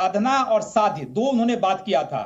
साधना और साध्य दो उन्होंने बात किया था।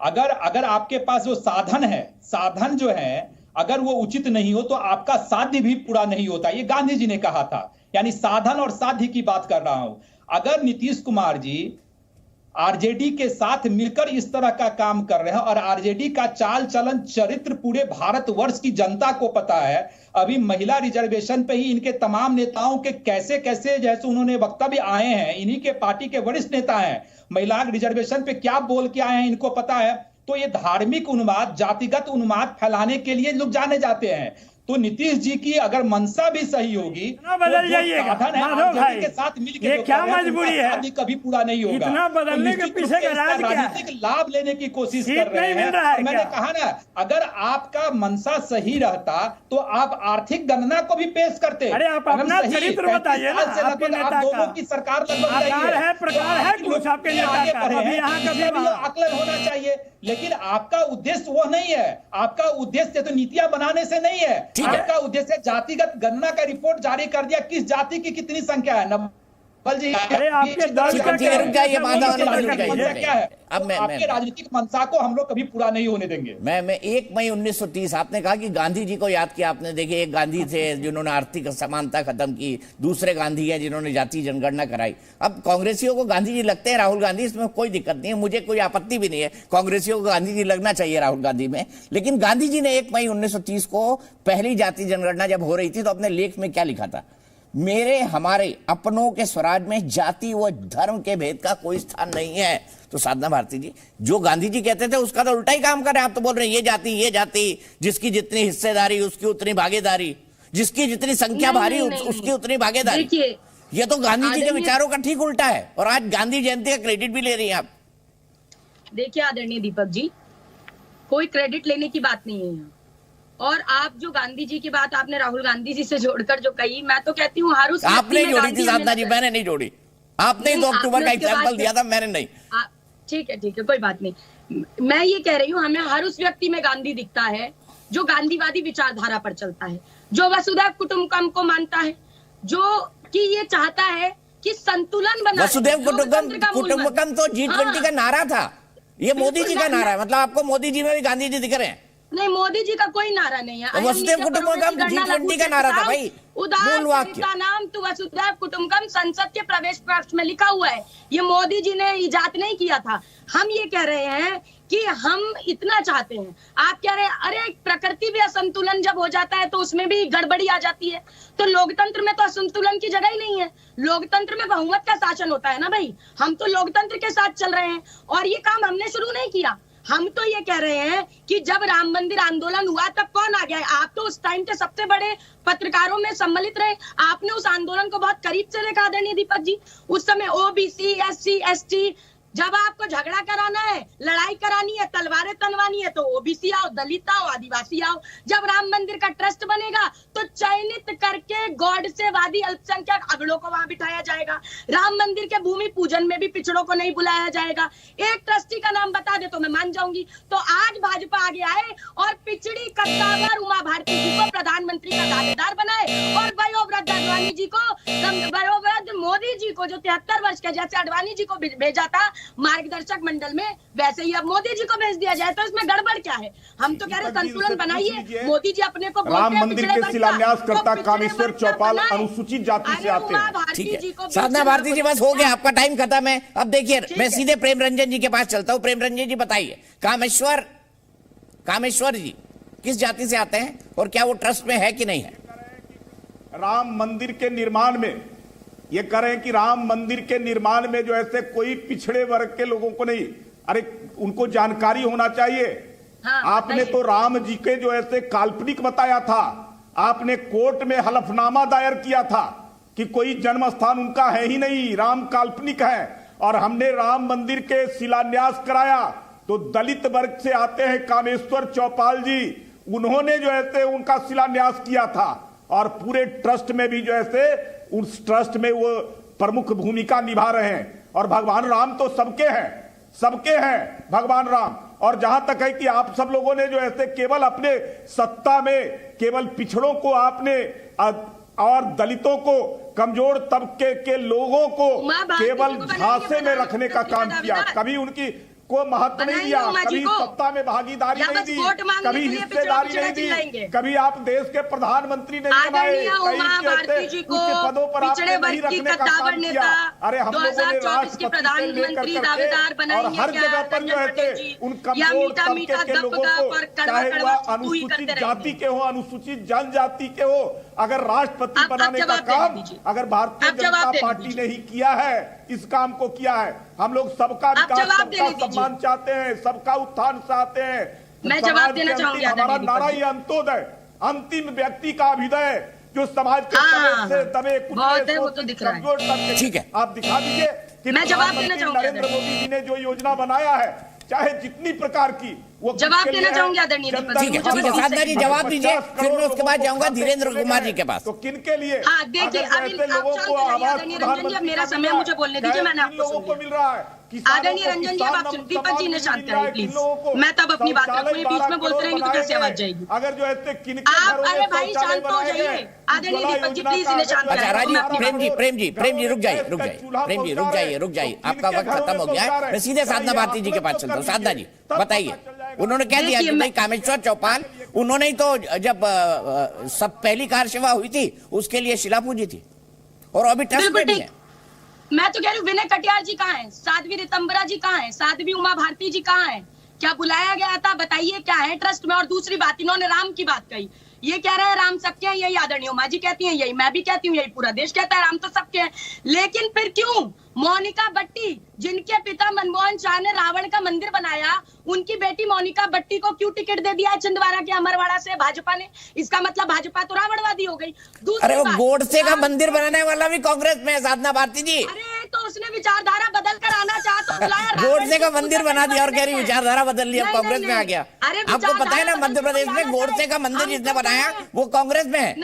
अगर अगर आपके पास जो साधन है, साधन जो है अगर वो उचित नहीं हो तो आपका साध्य भी पूरा नहीं होता, ये गांधी जी ने कहा था। यानी साधन और साध्य की बात कर रहा हूं। अगर नीतीश कुमार जी आरजेडी के साथ मिलकर इस तरह का काम कर रहे हैं और आरजेडी का चाल चलन चरित्र पूरे भारतवर्ष की जनता को पता है। अभी महिला रिजर्वेशन पे ही इनके तमाम नेताओं के कैसे कैसे जैसे उन्होंने वक्तव्य आए हैं, इन्हीं के पार्टी के वरिष्ठ नेता हैं, महिला रिजर्वेशन पे क्या बोल के आए हैं इनको पता है। तो ये धार्मिक उन्माद, जातिगत उन्माद फैलाने के लिए लोग जाने जाते हैं। तो नीतीश जी की अगर मंशा भी सही होगी तो बदल जाइएगा माधव भाई के साथ मिलकर ये क्या मजबूरी है, कभी पूरा नहीं होगा। इतना बदलने के पीछे का राज क्या है? राजनीतिक लाभ लेने की कोशिश कर रहे हैं। मैंने कहा ना, अगर आपका मंशा सही रहता तो आप आर्थिक गणना को भी पेश करते। अरे आप अपना चरित्र बताइए ना, आपके नेता का की सरकार आकार है, प्रकार है कुछ आपके नेता का, कभी यहाँ कभी वहाँ आकलन होना चाहिए। लेकिन आपका उद्देश्य वो नहीं है। आपका उद्देश्य तो नीतियां बनाने से नहीं है, आपका उद्देश्य जातिगत गणना का रिपोर्ट जारी कर दिया, किस जाति की कितनी संख्या है। जी, अरे आपके दल का क्या है? अब आपके राजनीतिक मंशा को हम लोग कभी पूरा नहीं होने देंगे। मैं 1 मई 1930, आपने कहा कि गांधी जी को याद किया आपने। देखिए, एक गांधी थे जिन्होंने आर्थिक असमानता खत्म की, दूसरे गांधी हैं जिन्होंने जाति जनगणना कराई। अब कांग्रेसियों को गांधी जी लगते हैं, राहुल गांधी, इसमें कोई दिक्कत नहीं है, मुझे कोई आपत्ति भी नहीं है। कांग्रेसियों को गांधी जी लगना चाहिए राहुल गांधी में। लेकिन गांधी जी ने 1 मई 1930 को पहली जाति जनगणना जब हो रही थी तो अपने लेख में क्या लिखा था? मेरे हमारे अपनों के स्वराज में जाति व धर्म के भेद का कोई स्थान नहीं है। तो साधना भारती जी, जो गांधी जी कहते थे उसका तो उल्टा ही काम कर रहे हैं आप। तो बोल रहे हैं ये जाति, जिसकी जितनी हिस्सेदारी उसकी उतनी भागीदारी, जिसकी जितनी संख्या भारी उसकी उतनी भागीदारी। ये तो गांधी जी के विचारों का ठीक उल्टा है। और आज गांधी जयंती का क्रेडिट भी ले रही हैं आप। देखिए आदरणीय दीपक जी, कोई क्रेडिट लेने की बात नहीं है यहाँ। और आप जो गांधी जी की बात आपने राहुल गांधी जी से जोड़कर जो कही, मैं तो कहती हूँ हर उस आपने जोड़ी थी साधना जी, मैंने नहीं जोड़ी। आपने 2 अक्टूबर का एग्जाम्पल दिया था, मैंने नहीं। ठीक है, कोई बात नहीं। मैं ये कह रही हूँ, हमें हर उस व्यक्ति में गांधी दिखता है जो गांधीवादी विचारधारा पर चलता है, जो वसुधैव कुटुंबकम को मानता है, जो कि ये चाहता है कि संतुलन बना। वसुधैव कुटुंबकम तो G20 का नारा था, ये मोदी जी का नारा है। मतलब आपको मोदी जी में भी गांधी जी दिख रहे हैं? नहीं, मोदी जी का कोई नारा नहीं है। वसुधैव कुटुंबकम G20 का नारा था भाई। मूल वाक्य का नाम तो वसुधैव कुटुंबकम संसद के प्रवेश पत्र में लिखा हुआ है। ये मोदी जी ने इजाद नहीं किया था। हम ये कह रहे हैं कि हम इतना चाहते हैं। आप कह रहे हैं अरे प्रकृति भी असंतुलन जब हो जाता है तो उसमें भी गड़बड़ी आ जाती है। तो लोकतंत्र में तो असंतुलन की जगह ही नहीं है। लोकतंत्र में बहुमत का शासन होता है ना भाई। हम तो लोकतंत्र के साथ चल रहे हैं और ये काम हमने शुरू नहीं किया। हम तो ये कह रहे हैं कि जब राम मंदिर आंदोलन हुआ तब कौन आ गया है? आप तो उस टाइम के सबसे बड़े पत्रकारों में सम्मिलित रहे। आपने उस आंदोलन को बहुत करीब से देखा आदरणीय दीपक जी। उस समय ओबीसी, एससी, एसटी, जब आपको झगड़ा कराना है, लड़ाई करानी है, तलवारें तनवानी है तो ओबीसी आओ, दलित आओ, आदिवासी आओ। जब राम मंदिर का ट्रस्ट बनेगा तो चयनित करके गॉड से वादी अल्पसंख्यक अगड़ों को वहां बिठाया जाएगा। राम मंदिर के भूमि पूजन में भी पिछड़ों को नहीं बुलाया जाएगा। एक ट्रस्टी का नाम बता दे तो मैं मान जाऊंगी। तो आज भाजपा आगे आए और पिछड़ी कद्दावर उमा भारती जी को प्रधानमंत्री का दावेदार बनाए और वयोवृद्ध अडवाणी जी को, वयोवृद्ध मोदी जी को जो 73 वर्ष के, जैसे अडवाणी जी को भेजा था मार्गदर्शक मंडल में, वैसे ही अब मोदी जी को भेज दिया जाए। तो इसमें गड़बड़ क्या है? हम तो कह रहे हैं संतुलन बनाइए। मोदी जी अपने को राम मंदिर के शिलान्यासकर्ता कामेश्वर चौपाल अनुसूचित जाति से आते हैं। ठीक है साधना भारती जी, बस हो गया, आपका टाइम खत्म है। अब देखिए, मैं सीधे प्रेम रंजन जी के पास चलता हूँ। प्रेम रंजन जी बताइए, कामेश्वर जी किस जाति से आते हैं और क्या वो ट्रस्ट में है कि नहीं है? राम मंदिर के निर्माण में ये कह रहे हैं कि राम मंदिर के निर्माण में जो ऐसे कोई पिछड़े वर्ग के लोगों को नहीं, अरे उनको जानकारी होना चाहिए। हाँ, आपने तो राम जी के जो ऐसे काल्पनिक बताया था। आपने कोर्ट में हलफनामा दायर किया था कि कोई जन्म स्थान उनका है ही नहीं, राम काल्पनिक है। और हमने राम मंदिर के शिलान्यास कराया तो दलित वर्ग से आते हैं कामेश्वर चौपाल जी, उन्होंने जो ऐसे उनका शिलान्यास किया था। और पूरे ट्रस्ट में भी जो ऐसे उस ट्रस्ट में वो प्रमुख भूमिका निभा रहे हैं। और भगवान राम तो सबके हैं भगवान राम। और जहां तक है कि आप सब लोगों ने जो ऐसे केवल अपने सत्ता में केवल पिछड़ों को आपने और दलितों को, कमजोर तबके के लोगों को उमा भारती केवल जी को झांसे में रखने का काम बनाइए किया, कभी उनकी को महत्व नहीं दिया, कभी सत्ता में भागीदारी नहीं दी, कभी हिस्सेदारी नहीं दी, कभी आप देश के प्रधानमंत्री नहीं बनाए, कई पदों पर आपने नहीं रखने का काम किया। अरे हम लोगों ने राष्ट्रपति से लेकर करके और हर जगह पर जो है उन कमजोर तबके के लोगों को, चाहे वह अनुसूचित जाति के हो, अनुसूचित जनजाति के हो, अगर राष्ट्रपति बनाने का काम अगर भारतीय जनता पार्टी ने ही किया है, इस काम को किया है। हम लोग सबका विकास, सबका सम्मान चाहते हैं, सबका उत्थान चाहते हैं। मैं जवाब देना चाहूंगी। हमारा नारा ही अंत्योदय, अंतिम व्यक्ति का अभ्युदय, जो समाज के से दबे कुचले कमजोर तबके। ठीक है, आप दिखा दीजिए कि मैं जवाब देना चाहूंगी। नरेंद्र मोदी जी ने जो योजना बनाया है, चाहे जितनी प्रकार की, वो जवाब देना चाहूंगी आदरणीय दीपक जी। ठीक है, साधना जी जवाब दीजिए, फिर मैं उसके बाद जाऊंगा धीरेन्द्र कुमार जी के पास। तो किन के लिए? हाँ देखिए, अभी आप शांत रहिए आदरणीय रंजन जी, अब मेरा समय, मुझे बोलने दीजिए, मैंने आपको लोगों को मिल रहा है। आदरणीय रंजन जी, अब आप दीपक जी ने शांत कराइए प्लीज, मैं तब अपनी बात रखूंगी, बीच में बोलते रहेंगे तो कैसे आवाज जाएगी। अगर जो है आप, अरे भाई शांत हो जाइए, आदरणीय दीपक जी प्लीज इन्हें शांत अच्छा कराइए। राजीव, प्रेम जी रुक जाइए, रुक जाइए, आपका वक्त खत्म हो गया है। मैं सीधे साधना भारती जी के पास चलता हूँ। साधना जी बताइए, उन्होंने कह दिया कि भाई कामेश्वर चौपाल, उन्होंने ही तो जब सब पहली कार सेवा हुई थी उसके लिए शिला पूजी थी, और अभी ट्रस्ट में भी है। मैं तो कह रही हूँ, विनय कटियार जी कहाँ है, साध्वी रितंबरा जी कहाँ है, साध्वी उमा भारती जी कहाँ है, क्या बुलाया गया था, बताइए क्या है ट्रस्ट में। और दूसरी बात, इन्होंने राम की बात कही, ये कह रहे हैं राम सबके हैं, यही आदरणीय उमा जी कहती हैं, यही मैं भी कहती हूँ, यही पूरा देश कहता है राम तो सबके हैं। लेकिन फिर क्यों मोनिका बट्टी, जिनके पिता मनमोहन शाह ने रावण का मंदिर बनाया, उनकी बेटी मोनिका बट्टी को क्यों टिकट दे दिया है छिंदवाड़ा के अमरवाड़ा से भाजपा ने? इसका मतलब भाजपा तो रावणवादी हो गई। अरे वो गोडसे का मंदिर बनाने वाला भी कांग्रेस में है साधना भारती जी। अरे तो उसने विचारधारा बदल कर आना चाहा तो बुलाया, गोडसे का मंदिर बना दिया और कह रही विचारधारा बदल ली, अब कांग्रेस में आ गया। आपको पता है ना, मध्य प्रदेश में गोडसे का मंदिर जिसने बनाया वो कांग्रेस में है।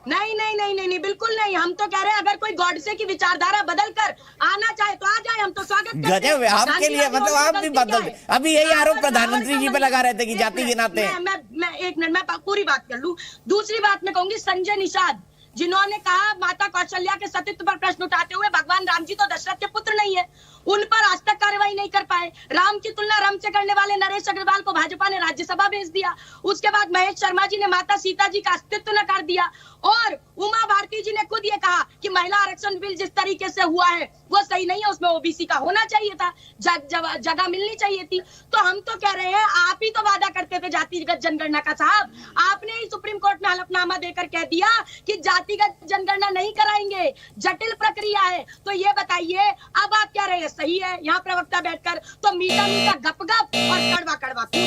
नहीं, बिल्कुल नहीं। हम तो कह रहे हैं अगर कोई गॉडसे की विचारधारा बदल कर आना चाहे तो आ जाए, हम तो स्वागत करते हैं। गजब है आपके लिए, मतलब आप भी बदल। अभी यही आरोप प्रधानमंत्री जी पे लगा रहे थे कि जाति गिनाते हैं। मैं एक मिनट में पूरी बात कर लूं। दूसरी बात मैं कहूंगी, संजय निषाद जिन्होंने कहा माता कौशल्या के सतीत्व पर प्रश्न उठाते हुए भगवान राम जी तो दशरथ के पुत्र नहीं है, उन पर आज तक कार्रवाई नहीं कर पाए। राम की तुलना रम से करने वाले नरेश अग्रवाल को भाजपा ने राज्यसभा भेज दिया। उसके बाद महेश शर्मा जी ने माता सीता जी का अस्तित्व नकार दिया, और उमा भारती जी ने खुद ये कहा कि महिला आरक्षण बिल जिस तरीके से हुआ है वो सही नहीं है, उसमें ओबीसी का होना चाहिए था, जगह मिलनी चाहिए थी। तो हम तो कह रहे हैं, आप ही तो वादा करते थे जातिगत जनगणना का साहब, आपने ही सुप्रीम कोर्ट में हलफनामा देकर कह दिया कि जातिगत जनगणना नहीं कराएंगे, जटिल प्रक्रिया है। तो ये बताइए अब आप क्या रहे हैं, सही है यहाँ प्रवक्ता बैठकर तो मीठा मीठा गप और कड़वा कड़वा तू,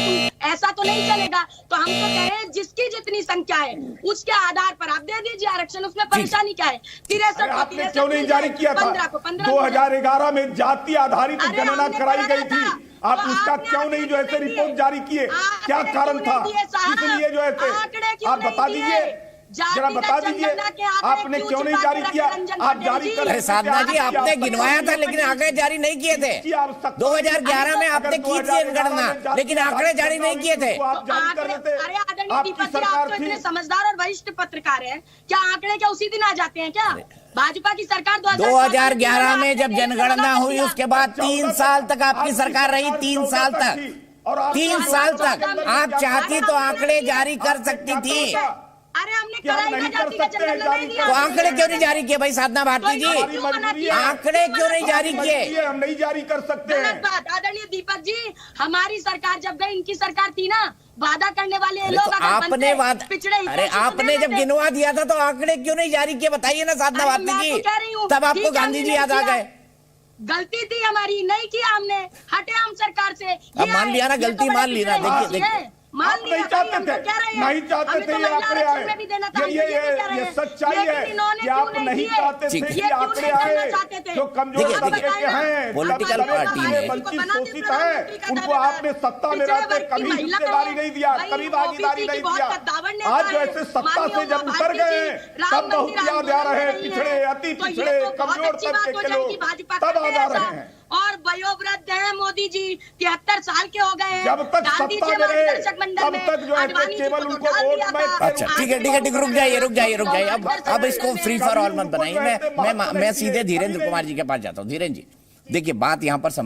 ऐसा तो नहीं चलेगा। तो हम तो कह रहे हैं जिसकी जितनी संख्या है उसके आधार पर आप दे दीजिए आरक्षण, उसमें परेशानी क्या है। 63 आपने क्यों नहीं जारी किया था? 2011 में जाति आधारित गणना कराई गई थी, आप उसका क्यों नहीं जो है रिपोर्ट जारी किए? क्या कारण था? इसलिए जो है आप बता दीजिए, जरा बता दीजिए, आपने क्यों नहीं जारी किया? आप जारी कर। साधना जी आपने गिनवाया था लेकिन आंकड़े जारी नहीं किए थे। 2011 में आपने की थी गणना, लेकिन आंकड़े जारी नहीं किए थे। अरे आदरणीय दीपक जी, आप तो इतने समझदार और वरिष्ठ पत्रकार हैं, क्या आंकड़े क्या उसी दिन आ जाते हैं क्या? भाजपा की सरकार 2011 में जब जनगणना हुई उसके बाद 3 साल तक आपकी सरकार रही, 3 साल तक आप चाहती तो आंकड़े जारी कर सकती थी। अरे हमने नहीं कर सकते, तो आंकड़े क्यों नहीं जारी किए भाई साधना भारती जी? आंकड़े क्यों नहीं जारी किए? हम नहीं जारी कर सकते हैं। आदरणीय दीपक जी, हमारी सरकार जब गई, इनकी सरकार थी ना, वादा करने वाले लोग तो आपने अरे आपने जब गिनवा दिया था तो आंकड़े क्यों नहीं जारी किए बताइए ना साधना भारती जी? तब आपको गांधी जी याद आ गए। गलती थी हमारी, नहीं किया हमने, हटे हम सरकार से। अब मान लिया ना, गलती मान ली ना। देखिए नहीं चाहते थे, नहीं चाहते थे ये आंकड़े आए, ये सच्चाई है कि आप नहीं चाहते थे कि आंकड़े आए। जो कमजोर तबके के हैं, पॉलिटिकल पार्टी है, बल्कि शोषित है, उनको आपने सत्ता में रहते कभी हिस्सेदारी नहीं दिया, कभी भागीदारी नहीं दिया। आज जो ऐसे सत्ता से जब उतर गए तब बहुत याद आ रहे हैं पिछड़े, अति पिछड़े, कमजोर तबके के लोग, तब आ रहे हैं। और वयोवृद्ध है, हैं मोदी जी, 73 साल के हो गए हैं। जब तक गांधी सत्ता जी में रहे, मार्गदर्शक मंडल तब में तक जो है आडवाणी जी केवल को तो उनको डाल वोट दिया में था। अच्छा ठीक है ठीक है ठीक है, रुक जाइए रुक जाइए रुक जाइए। अब इसको फ्री फॉर ऑल मत बनाइए। मैं सीधे धीरेन्द्र कुमार जी के पास जाता हूँ। धीरेन्द्र जी देखिए, बात यहाँ पर समझ